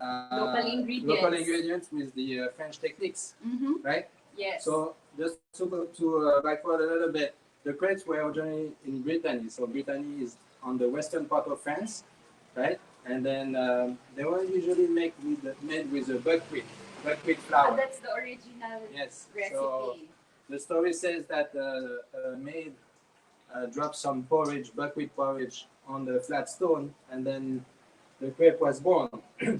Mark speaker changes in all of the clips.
Speaker 1: Local ingredients with the French techniques, right?
Speaker 2: Yes.
Speaker 1: So just to backward a little bit, the crepes were originally in Brittany. So Brittany is on the western part of France, right? And then they were usually made with a buckwheat flour.
Speaker 2: That's the original recipe.
Speaker 1: So the story says that a maid dropped some porridge, buckwheat porridge, on the flat stone, and then the crepe was born.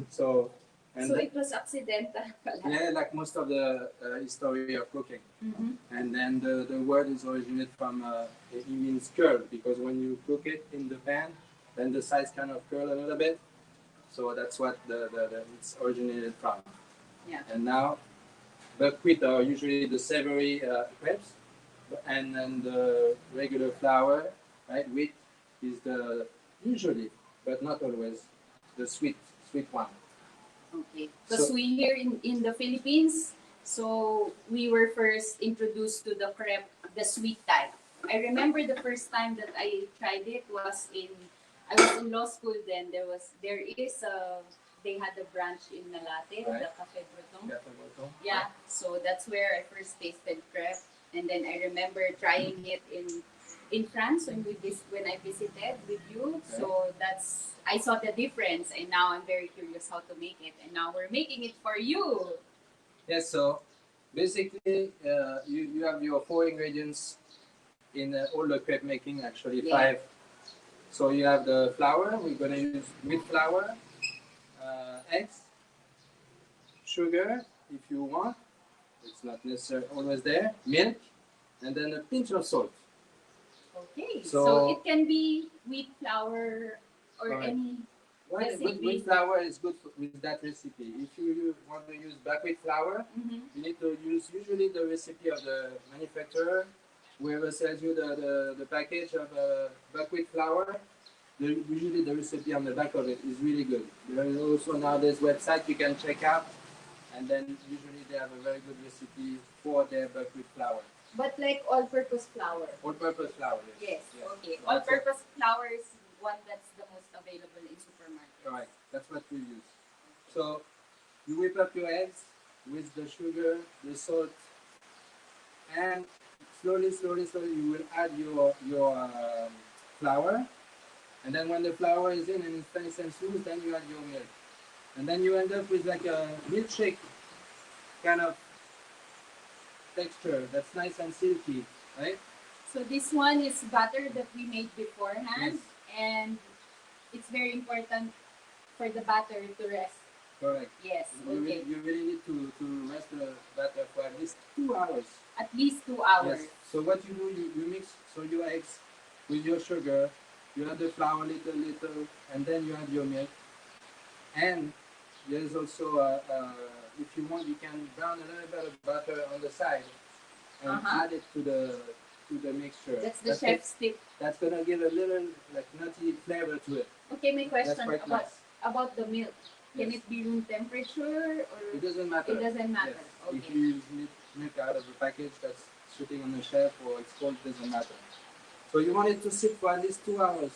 Speaker 1: so
Speaker 2: it was accidental.
Speaker 1: Yeah, like most of the history of cooking. And then the word is originated from, it means curl, because when you cook it in the pan, then the sides kind of curl a little bit. So that's what it's originated from.
Speaker 2: Yeah.
Speaker 1: And now, buckwheat are usually the savory crepes, and then the regular flour, right? Wheat is the usually, but not always, the sweet one.
Speaker 2: Okay. Because we here in the Philippines, so we were first introduced to the crepe, the sweet type. I remember the first time that I tried it was I was in law school then. They had a branch in Malate, right. The Cafe Breton. Yeah, so that's where I first tasted crepe. And then I remember trying it in France when I visited with you. Okay. So I saw the difference, and now I'm very curious how to make it. And now we're making it for you.
Speaker 1: Yes, so basically you have your 4 ingredients in all the crepe making, actually 5. So you have the flour. We're going to use wheat flour, eggs, sugar if you want. It's not necessarily always there. Milk, and then a pinch of salt.
Speaker 2: Okay, so it can be wheat flour or
Speaker 1: right.
Speaker 2: any recipe.
Speaker 1: Wheat flour is good with that recipe. If you want to use buckwheat flour, you need to use usually the recipe of the manufacturer. Whoever sells you the package of buckwheat flour, usually the recipe on the back of it is really good. There is also nowadays website you can check out, and then usually they have a very good recipe for their buckwheat flour.
Speaker 2: But like all-purpose flour?
Speaker 1: All-purpose flour, yes.
Speaker 2: Okay. All-purpose flour is one that's the most available in supermarkets.
Speaker 1: Right, that's what we use. So you whip up your eggs with the sugar, the salt, and slowly you will add your flour. And then when the flour is in and it's nice and smooth, then you add your milk. And then you end up with like a milkshake kind of texture that's nice and silky, right?
Speaker 2: So this one is butter that we made beforehand, and it's very important for the batter to rest.
Speaker 1: Correct.
Speaker 2: Yes, okay.
Speaker 1: You really need to rest the batter for at least 2 hours.
Speaker 2: At least 2 hours.
Speaker 1: Yes. So what you do, you mix your eggs with your sugar, you add the flour little, and then you add your milk. And there's also, if you want, you can brown a little bit of butter on the side and add it to the mixture.
Speaker 2: That's the chef's tip.
Speaker 1: That's gonna give a little like nutty flavor to it.
Speaker 2: Okay, my question about the milk. Can it be room temperature or?
Speaker 1: It doesn't matter.
Speaker 2: It doesn't matter.
Speaker 1: Yes.
Speaker 2: Okay.
Speaker 1: If you use milk out of the package that's sitting on the shelf or it's cold, it doesn't matter. So you want it to sit for at least 2 hours,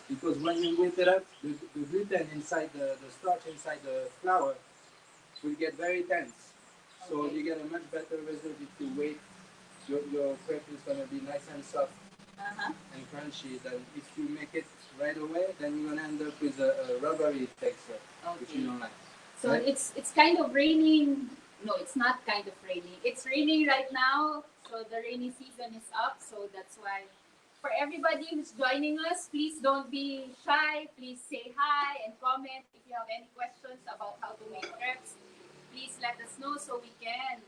Speaker 1: because when you whip it up, the gluten inside the starch inside the flour will get very dense. So you get a much better result if you wait. Your crepe is going to be nice and soft and crunchy. Then if you make it right away, then you're going to end up with a rubbery texture, which you don't like.
Speaker 2: So right? It's kind of raining. No, it's not kind of raining. It's raining right now. So the rainy season is up. So that's why for everybody who's joining us, please don't be shy. Please say hi and comment. If you have any questions about how to make crepes, please let us know so we can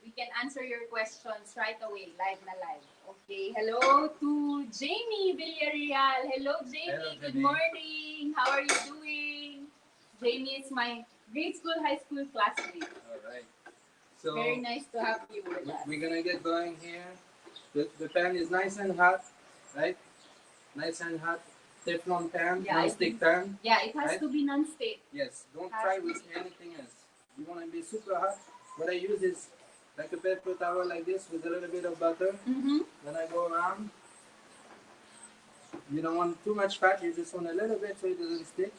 Speaker 2: we can answer your questions right away, live na live. Okay, hello to Jamie Villarreal. Hello, Jamie.
Speaker 1: Hello,
Speaker 2: Good
Speaker 1: Jamie.
Speaker 2: morning. How are you doing? Jamie is my grade school, high school classmate.
Speaker 1: All right. So
Speaker 2: Very nice to have you with us.
Speaker 1: we're gonna get going here. The pan is nice and hot, right? Nice and hot. Teflon pan,
Speaker 2: Yeah,
Speaker 1: non-stick pan.
Speaker 2: Yeah, it has
Speaker 1: right?
Speaker 2: to be non-stick.
Speaker 1: Yes, don't try with anything else. You want to be super hot. What I use is like a paper towel like this with a little bit of butter.
Speaker 2: Mm-hmm.
Speaker 1: Then I go around. You don't want too much fat, you just want a little bit so it doesn't stick.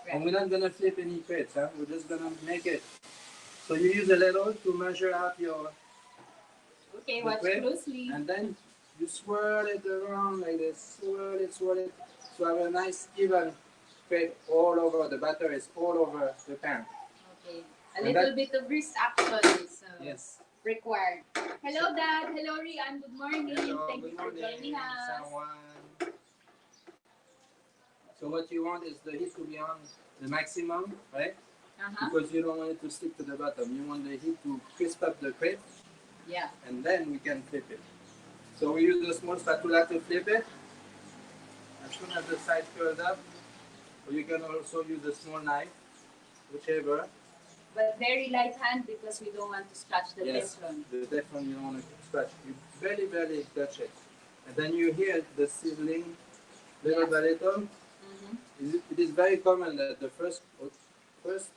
Speaker 2: Right.
Speaker 1: And we're not gonna flip any crepes, huh? We're just gonna make it. So you use a ladle to measure out your
Speaker 2: Okay,
Speaker 1: the
Speaker 2: watch
Speaker 1: crepe,
Speaker 2: closely.
Speaker 1: and then you swirl it around like this. Swirl it. So have a nice even crepe all over. The butter is all over the pan.
Speaker 2: Okay. A
Speaker 1: And
Speaker 2: little
Speaker 1: that-
Speaker 2: bit of wrist action is
Speaker 1: Yes.
Speaker 2: required. Hello, Dad. Hello, Rian. Good morning.
Speaker 1: Hello,
Speaker 2: Thank
Speaker 1: good
Speaker 2: you for
Speaker 1: morning,
Speaker 2: joining us.
Speaker 1: someone. So what you want is the heat to be on the maximum, right? Because you don't want it to stick to the bottom. You want the heat to crisp up the crepe,
Speaker 2: Yeah.
Speaker 1: and then we can flip it. So we use a small spatula to flip it. As soon as the side curls up, or you can also use a small knife, whichever.
Speaker 2: But very light hand because we don't want to scratch the
Speaker 1: Yes,
Speaker 2: teflon.
Speaker 1: the teflon you don't want to scratch. You barely touch it. And then you hear the sizzling little by little.
Speaker 2: Mm-hmm.
Speaker 1: It is very common that the first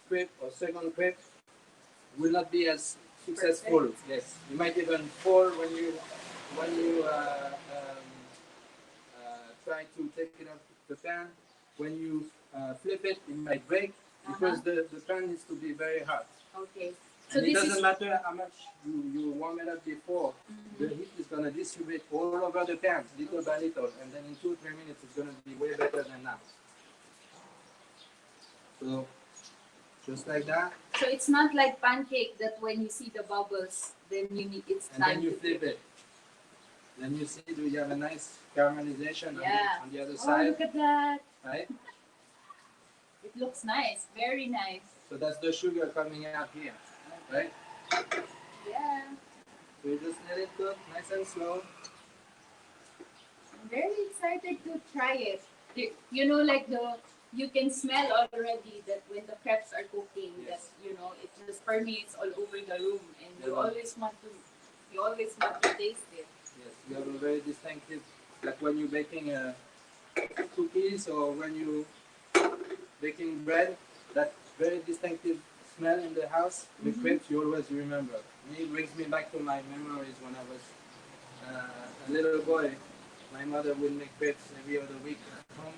Speaker 1: crepe or second crepe will not be as successful.
Speaker 2: Perfect.
Speaker 1: Yes, you might even fall when you try to take it out the pan. When you flip it, it might break because the pan needs to be very hot.
Speaker 2: Okay. So
Speaker 1: And it
Speaker 2: this
Speaker 1: doesn't
Speaker 2: is
Speaker 1: matter how much you warm it up before. The heat is going to distribute all over the pan, little by little, and then in 2-3 minutes it's going to be way better than now. So, just like that,
Speaker 2: so it's not like pancake that when you see the bubbles, then you need it's
Speaker 1: and
Speaker 2: time
Speaker 1: then you
Speaker 2: to
Speaker 1: flip it. Then you see, do you have a nice caramelization
Speaker 2: Yeah.
Speaker 1: on the other
Speaker 2: Oh,
Speaker 1: side,
Speaker 2: look at that!
Speaker 1: right?
Speaker 2: It looks nice. Very nice.
Speaker 1: So that's the sugar coming out here, right?
Speaker 2: Yeah.
Speaker 1: So you just let it cook nice and slow.
Speaker 2: I'm very excited to try it. You know, like you can smell already that when the crepes are cooking,
Speaker 1: Yes.
Speaker 2: that it just permeates all over the room, and you
Speaker 1: Yeah.
Speaker 2: always want to taste it.
Speaker 1: Yes, you have a very distinctive, like when you're baking cookies or when you baking bread, that very distinctive smell in the house. The crepes you always remember. It brings me back to my memories when I was a little boy. My mother would make crepes every other week at home,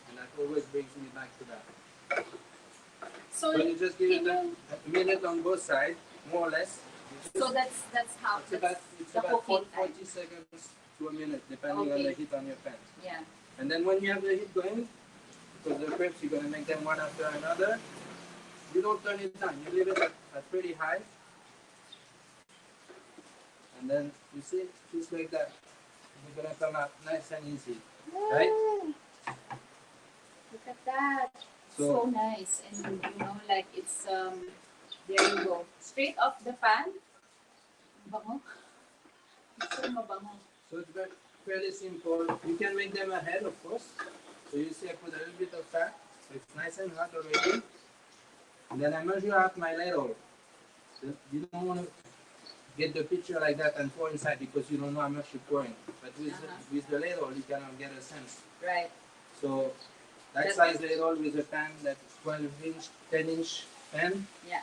Speaker 1: and that always brings me back to that.
Speaker 2: So
Speaker 1: So you just give it
Speaker 2: can
Speaker 1: a minute on both sides, more or less.
Speaker 2: so that's how
Speaker 1: It's about
Speaker 2: the cooking
Speaker 1: 40
Speaker 2: time.
Speaker 1: seconds to a minute, depending on the heat on your pan.
Speaker 2: Yeah.
Speaker 1: And then when you have the heat going, because the crepes you're gonna make them one after another, you don't turn it down. You leave it at pretty high, and then you see, just like that, it's gonna come out nice and easy, right?
Speaker 2: Look at that. So
Speaker 1: So
Speaker 2: nice, and like it's there you go, straight off the pan. Bango. It's so mabango.
Speaker 1: so it's fairly simple. You can make them ahead, of course. So you see, I put a little bit of fat, so it's nice and hot already. And then I measure out my ladle. So you don't want to get the picture like that and pour inside because you don't know how much you're pouring. But with the ladle, you cannot get a sense.
Speaker 2: Right.
Speaker 1: So that size ladle with a pan that's 12-inch, 10-inch pan
Speaker 2: Yeah.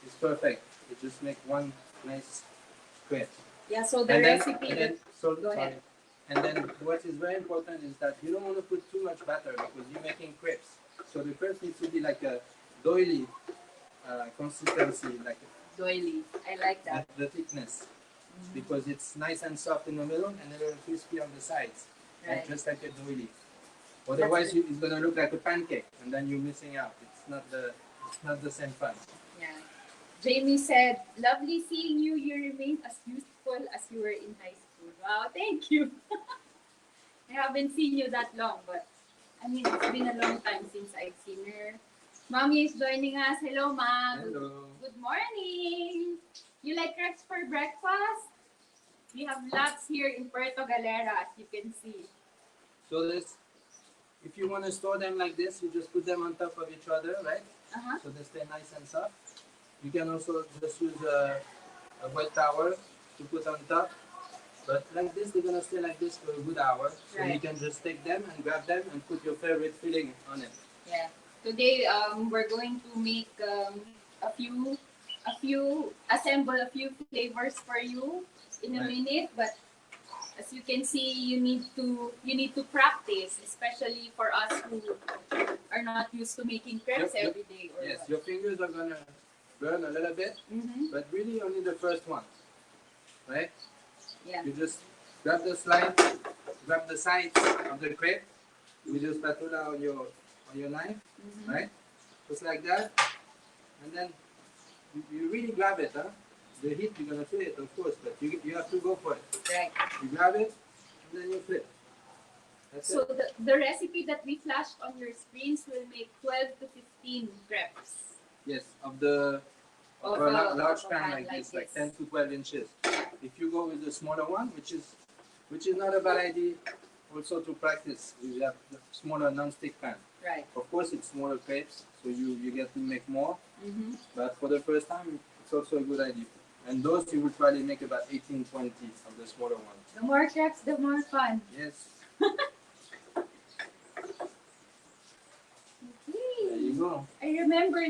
Speaker 1: is perfect. You just make one nice crepe.
Speaker 2: Yeah. So the
Speaker 1: And then,
Speaker 2: recipe.
Speaker 1: and then, so,
Speaker 2: Go ahead.
Speaker 1: And then what is very important is that you don't want to put too much batter because you're making crepes. So the crepes need to be like a doily consistency, like
Speaker 2: Doily. I like that.
Speaker 1: the thickness, because it's nice and soft in the middle and a little crispy on the sides,
Speaker 2: Right.
Speaker 1: and just like a doily. Otherwise, it's gonna look like a pancake, and then you're missing out. It's not the same fun.
Speaker 2: Yeah. Jamie said, "Lovely seeing you. You remain as youthful as you were in high school." Wow, thank you. I haven't seen you that long, but I mean, it's been a long time since I've seen her. Mommy is joining us. Hello, Mom.
Speaker 1: Hello.
Speaker 2: Good morning. You like crepes for breakfast? We have lots here in Puerto Galera, as you can see.
Speaker 1: So this, if you want to store them like this, you just put them on top of each other, right? So they stay nice and soft. You can also just use a wet towel to put on top. But like this, they're gonna stay like this for a good hour. So you can just take them and grab them and put your favorite filling on it.
Speaker 2: Yeah. Today, we're going to make assemble a few flavors for you in a minute. But as you can see, you need to practice, especially for us who are not used to making crepes every day.
Speaker 1: Yes, your fingers are gonna burn a little bit, but really only the first one, right?
Speaker 2: Yeah.
Speaker 1: You just grab the sides of the crepe with your spatula on your knife, right? Just like that, and then you really grab it, huh? The heat you're gonna feel it, of course, but you have to go for it.
Speaker 2: Right.
Speaker 1: You grab it, and then you flip. That's
Speaker 2: so
Speaker 1: it.
Speaker 2: the recipe that we flashed on your screens will make 12 to 15 crepes.
Speaker 1: Yes, of a large pan like this, like 10 to 12 inches. If you go with the smaller one, which is not a bad idea, also to practice, you have the smaller non-stick pan.
Speaker 2: Right.
Speaker 1: Of course, it's smaller crepes, so you get to make more. But for the first time, it's also a good idea. And those you will probably make about 18, 20 of the smaller ones.
Speaker 2: The more crepes, the more fun.
Speaker 1: Yes. There you go.
Speaker 2: I remember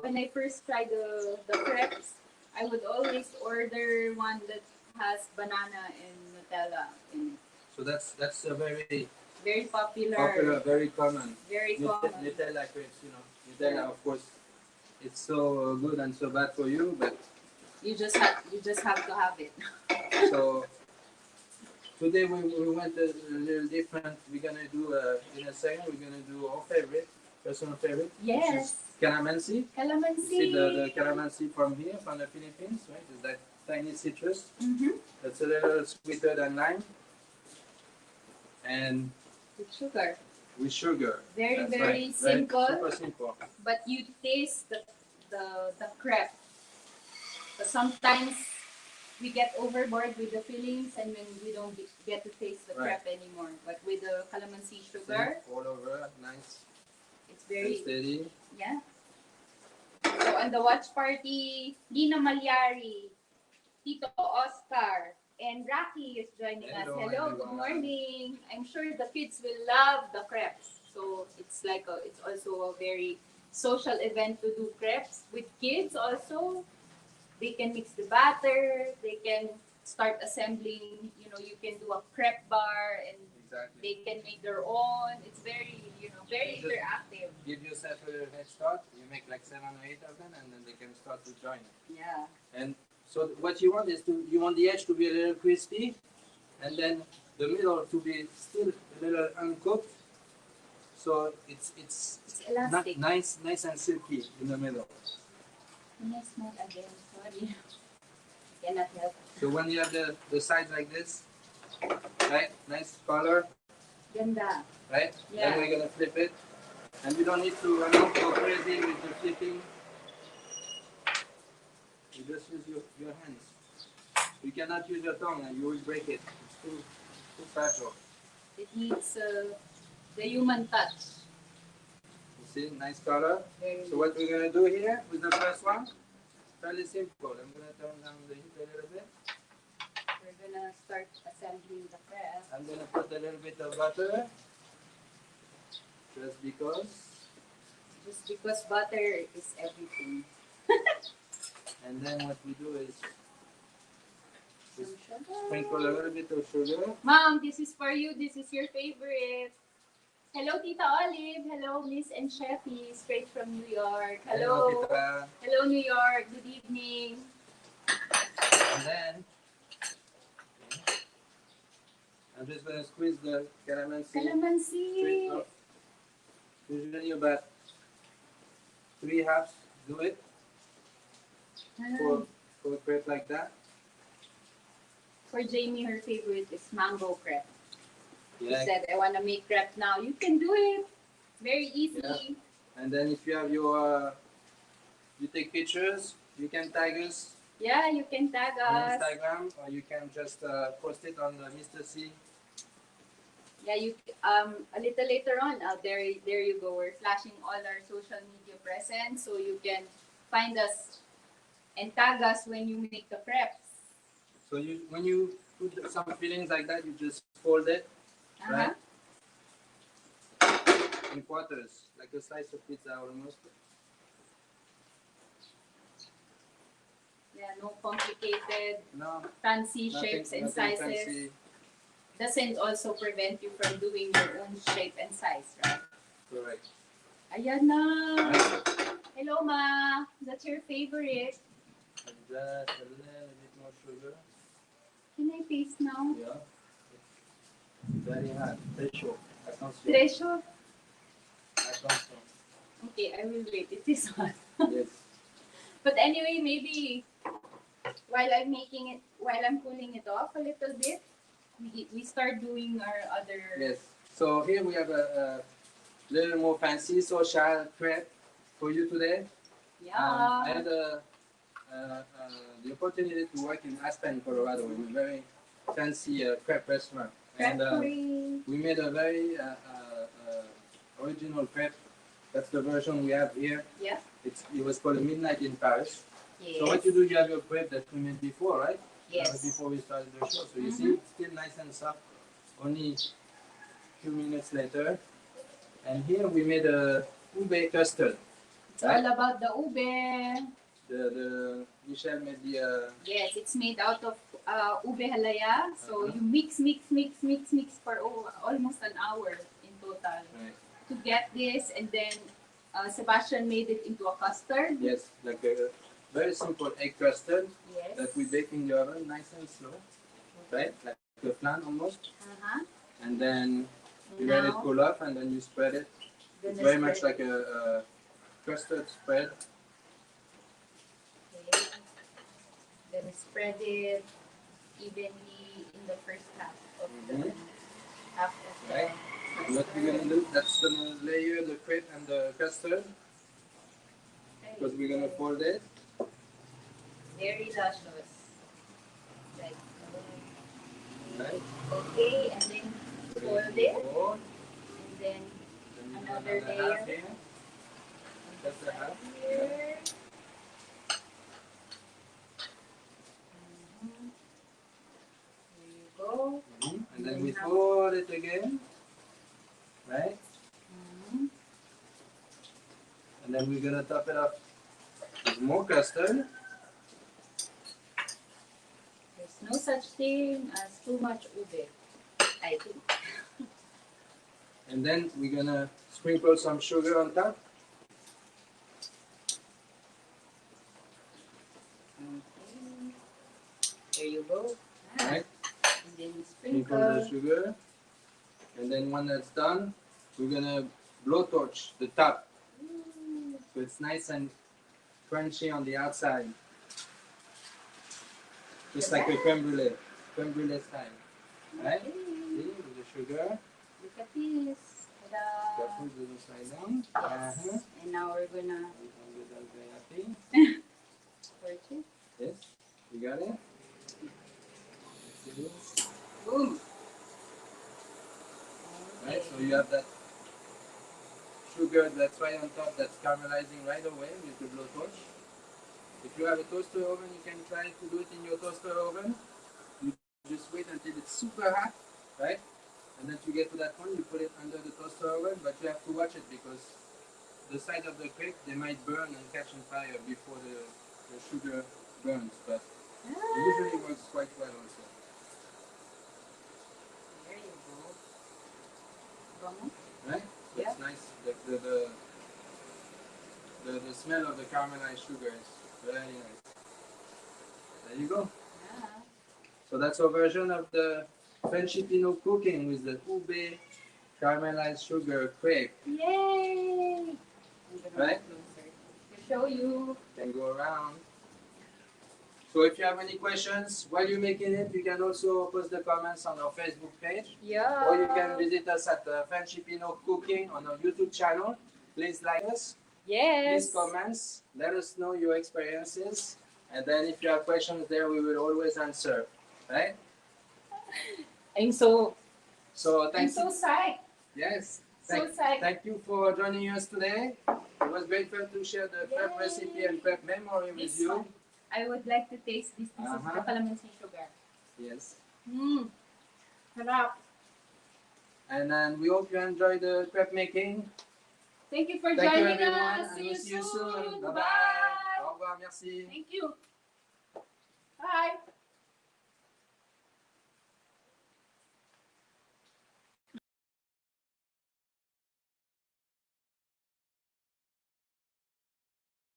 Speaker 2: when I first tried the crepes, I would always order one that has banana and Nutella in it.
Speaker 1: So that's a very
Speaker 2: popular,
Speaker 1: very common.
Speaker 2: Very common.
Speaker 1: Nutella crepes, Nutella, of course, it's so good and so bad for you, but
Speaker 2: you just have to have it.
Speaker 1: So today we went a little different. We're gonna do in a second. We're gonna do our personal favorite.
Speaker 2: Yes.
Speaker 1: Which is Kalamansi.
Speaker 2: Calamansi.
Speaker 1: See the calamansi from here, from the Philippines, right? It's that tiny citrus. That's a little sweeter than lime. And
Speaker 2: with sugar.
Speaker 1: With sugar.
Speaker 2: Very simple.
Speaker 1: Super simple.
Speaker 2: But you taste the crepe. But sometimes we get overboard with the fillings and then we don't get to taste the crepe anymore. But with the calamansi sugar,
Speaker 1: all over, nice.
Speaker 2: It's very
Speaker 1: steady.
Speaker 2: Yeah. So on the watch party, Lina Malyari, Tito Oscar, and Rocky is joining us. Hello, good morning. I'm sure the kids will love the crepes. So it's also a very social event to do crepes with kids also. They can mix the batter, they can start assembling, you can do a crepe bar and they can make their own. It's very interactive.
Speaker 1: Give yourself a little head start. You make like 7 or 8 of them and then they can start to join.
Speaker 2: Yeah.
Speaker 1: And so what you want is you want the edge to be a little crispy and then the middle to be still a little uncooked. So it's
Speaker 2: elastic.
Speaker 1: Nice and silky in the middle.
Speaker 2: Can I smell again? Sorry. I cannot help.
Speaker 1: So when you have the sides like this, right? Nice color.
Speaker 2: Ganda.
Speaker 1: Right?
Speaker 2: Yeah.
Speaker 1: Then we're gonna flip it. And you don't need to go crazy with the flipping. You just use your hands. You cannot use your tongue and you will break it. It's too fragile.
Speaker 2: It needs the human touch.
Speaker 1: You see, nice color.
Speaker 2: Very
Speaker 1: so what we're gonna do here with the first one, fairly simple. I'm gonna turn down the heat a little bit.
Speaker 2: We're gonna start assembling the crepe.
Speaker 1: I'm gonna put a little bit of butter. Just because
Speaker 2: butter is everything.
Speaker 1: And then what we do is sprinkle a little bit of sugar.
Speaker 2: Mom, this is for you. This is your favorite. Hello, Tita Olive. Hello, Miss and Chefy, straight from New York. Hello.
Speaker 1: Tita.
Speaker 2: Hello, New York. Good evening.
Speaker 1: And then I'm just going to squeeze the calamansi. Usually about 3 halves do it for a crepe like that.
Speaker 2: For Jamie, her favorite is mango crepe.
Speaker 1: Yeah.
Speaker 2: She said, I want to make crepe now. You can do it. Very easy.
Speaker 1: Yeah. And then if you have you take pictures, you can tag us
Speaker 2: Yeah, you can tag
Speaker 1: on
Speaker 2: us.
Speaker 1: Instagram, or you can just post it on Mr. C.
Speaker 2: Yeah, you a little later on. There you go. We're flashing all our social media presence, so you can find us and tag us when you make the crepes.
Speaker 1: So when you put some fillings like that, you just fold it, right? In quarters, like a slice of pizza almost.
Speaker 2: Yeah, no complicated,
Speaker 1: no,
Speaker 2: fancy shapes and sizes. Fancy. Doesn't also prevent you from doing your own shape and size, right?
Speaker 1: Correct.
Speaker 2: Ayan na. Hello, Ma. That's your favorite.
Speaker 1: And just a little bit more sugar.
Speaker 2: Can I taste now?
Speaker 1: Yeah. Very hot. Trecho. Attention.
Speaker 2: Trecho?
Speaker 1: Attention.
Speaker 2: Okay, I will wait. It is hot.
Speaker 1: Yes.
Speaker 2: But anyway, maybe while I'm cooling it off a little bit, we start doing our other.
Speaker 1: Yes. So here we have a little more fancy social crepe for you today.
Speaker 2: Yeah.
Speaker 1: I had the opportunity to work in Aspen, Colorado, in a very fancy crepe restaurant. And we made a very original crepe. That's the version we have here.
Speaker 2: Yeah.
Speaker 1: It was called Midnight in Paris.
Speaker 2: Yes.
Speaker 1: So what you do, you have your crepe that we made before, right?
Speaker 2: Yes.
Speaker 1: Before we started the show. So you see, it's still nice and soft. Only a few minutes later. And here we made a ube custard.
Speaker 2: It's all about the ube.
Speaker 1: The Michelle made the.
Speaker 2: Yes, it's made out of ube halaya. So you mix for almost an hour in total to get this, and then Sebastian made it into a custard.
Speaker 1: Yes, like a very simple egg custard.
Speaker 2: Yes.
Speaker 1: That we bake in the oven, nice and slow, right? Like a flan almost. And then you let it cool off, and then you spread it. It's very much like a custard spread.
Speaker 2: Okay. Then spread it evenly in the first half of the
Speaker 1: right. What we're gonna do? That's gonna layer the crepe and the custard. Because we're gonna fold it.
Speaker 2: Very luscious. Like,
Speaker 1: right.
Speaker 2: Okay, and then fold it. And then another layer.
Speaker 1: Just a half.
Speaker 2: Here. There you go.
Speaker 1: And then we fold it again. Right? And then we're gonna top it up with more custard.
Speaker 2: There's no such thing as too much ube, I think.
Speaker 1: And then we're gonna sprinkle some sugar on top.
Speaker 2: Okay. There you go.
Speaker 1: Right?
Speaker 2: And then we
Speaker 1: Sprinkle the sugar. And then when that's done, we're gonna blowtorch the top. So it's nice and crunchy on the outside. Just like a creme brulee style. Right? See, with the sugar.
Speaker 2: Look at this. Ta-da.
Speaker 1: Careful, it doesn't slide down.
Speaker 2: Yes. And now we're gonna torch it.
Speaker 1: Yes, you got it?
Speaker 2: Boom.
Speaker 1: Right, so you have that sugar that's right on top that's caramelizing right away with the blowtorch. If you have a toaster oven, you can try to do it in your toaster oven. You just wait until it's super hot, right? And then to get to that point, you put it under the toaster oven, but you have to watch it because the side of the crepe, they might burn and catch on fire before the sugar burns, but it usually works quite well also.
Speaker 2: There you go.
Speaker 1: Right? So it's nice. The smell of the caramelized sugar is very nice. There you go.
Speaker 2: Yeah.
Speaker 1: So that's our version of the Frenchipino cooking with the ube caramelized sugar crepe.
Speaker 2: Yay!
Speaker 1: Right?
Speaker 2: To show you.
Speaker 1: Can go around. So if you have any questions while you're making it, you can also post the comments on our Facebook page.
Speaker 2: Yeah.
Speaker 1: Or you can visit us at Frenchipino Cooking on our YouTube channel. Please like us.
Speaker 2: Yes.
Speaker 1: Please comments. Let us know your experiences. And then if you have questions there, we will always answer, right?
Speaker 2: I'm so
Speaker 1: Thank you.
Speaker 2: psyched.
Speaker 1: Yes.
Speaker 2: So psyched.
Speaker 1: Thank you for joining us today. It was great fun to share the crepe recipe and crepe memory with
Speaker 2: This
Speaker 1: you.
Speaker 2: one. I would like to taste this. This is the Kalamansi sugar.
Speaker 1: Yes.
Speaker 2: Sarap.
Speaker 1: And then we hope you enjoy the crepe making.
Speaker 2: Thank you for
Speaker 1: Thank you
Speaker 2: joining
Speaker 1: everyone.
Speaker 2: us.
Speaker 1: And
Speaker 2: See
Speaker 1: we'll
Speaker 2: you
Speaker 1: see you
Speaker 2: soon.
Speaker 1: soon. Bye
Speaker 2: Bye.
Speaker 1: bye. Au revoir. Merci.
Speaker 2: Thank you. Bye.